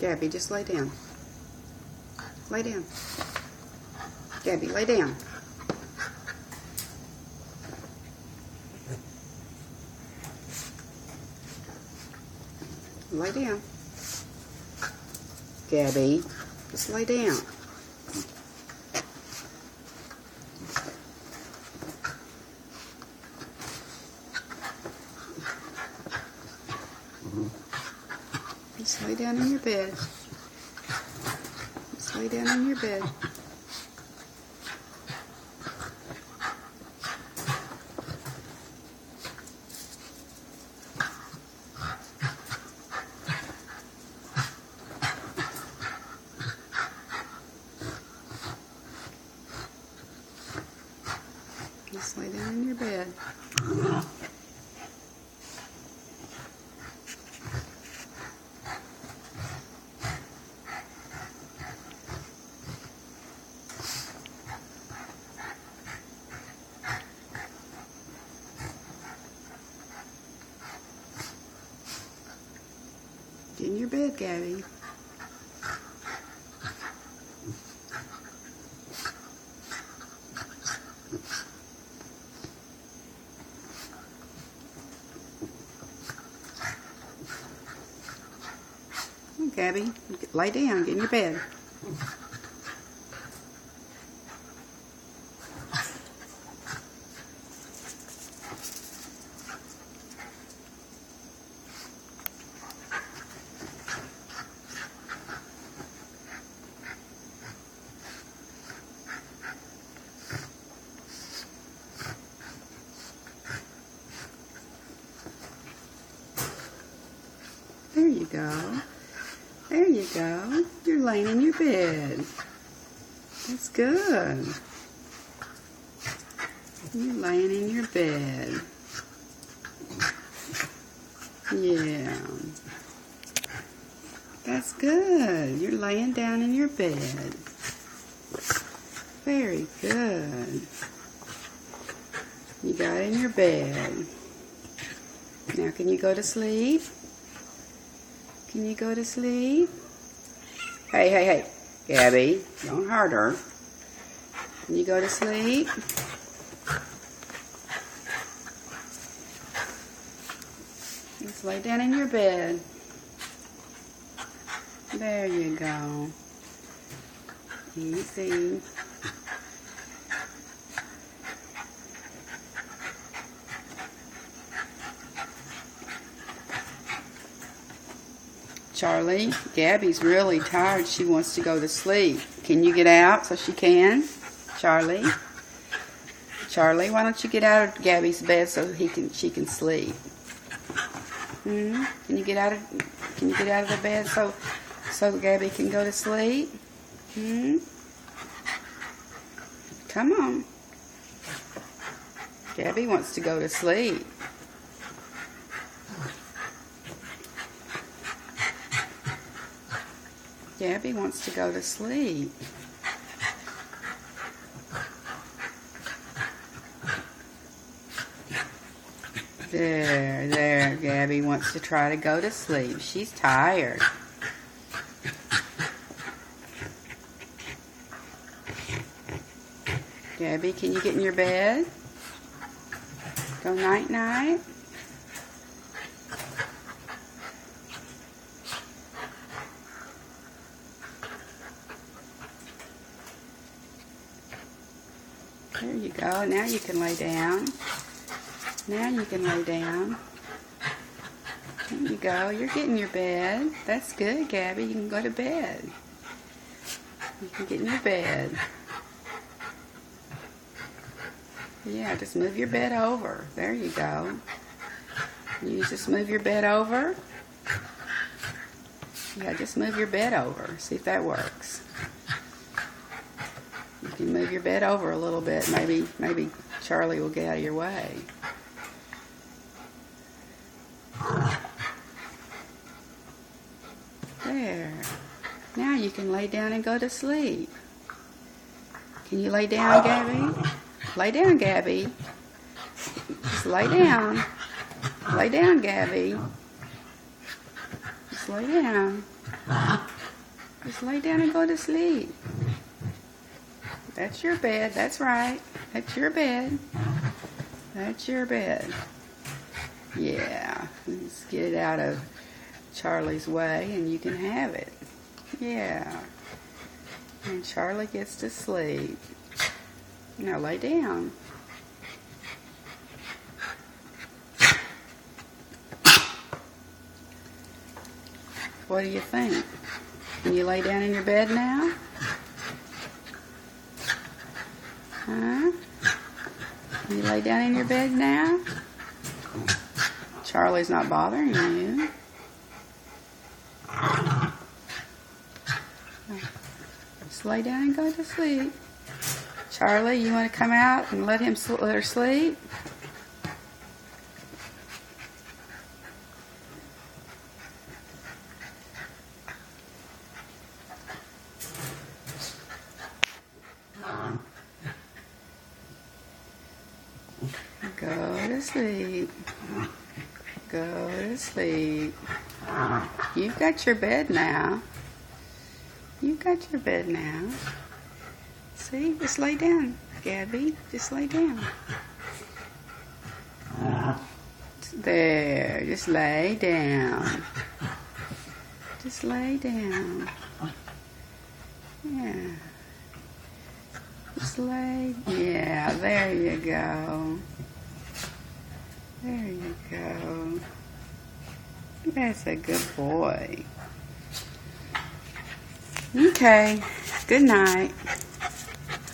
Gabby, just lay down. Lay down. Gabby, lay down. Lay down. Gabby, just lay down. Just lay down in your bed. Just lay down in your bed. Just lay down in your bed. Get in your bed, Gabby. Gabby, lay down, get in your bed. There you go. There you go. You're laying in your bed. That's good. You're laying in your bed. Yeah. That's good. You're laying down in your bed. Very good. You got in your bed. Now can you go to sleep? Can you go to sleep? Hey, hey, hey. Gabby, don't hurt her. Can you go to sleep? Just lay down in your bed. There you go. Easy. Charlie, Gabby's really tired. She wants to go to sleep. Can you get out so she can? Charlie? Charlie, why don't you get out of Gabby's bed so she can sleep? Can you get out of the bed so Gabby can go to sleep? Come on. Gabby wants to go to sleep. Gabby wants to go to sleep. There, Gabby wants to try to go to sleep. She's tired. Gabby, can you get in your bed? Go night-night. There you go. Now you can lay down. Now you can lay down. There you go. You're getting your bed. That's good, Gabby. You can go to bed. You can get in your bed. Yeah, just move your bed over. There you go. You just move your bed over. Yeah, just move your bed over. See if that works. You can move your bed over a little bit. Maybe Charlie will get out of your way. There. Now you can lay down and go to sleep. Can you lay down, Gabby? Lay down, Gabby. Just lay down. Lay down, Gabby. Just lay down. Just lay down and go to sleep. That's your bed. That's right. That's your bed. That's your bed. Yeah. Let's get it out of Charlie's way and you can have it. Yeah. And Charlie gets to sleep. Now lay down. What do you think? Can you lay down in your bed now? Huh? Can you lay down in your bed now? Charlie's not bothering you. Just lay down and go to sleep. Charlie, you want to come out and let her sleep? Go to sleep. Go to sleep. You've got your bed now. You've got your bed now. See, just lay down, Gabby. Just lay down. There, just lay down. Just lay down. Yeah. Just lay. Yeah, there you go. There you go. That's a good boy. Okay. Good night.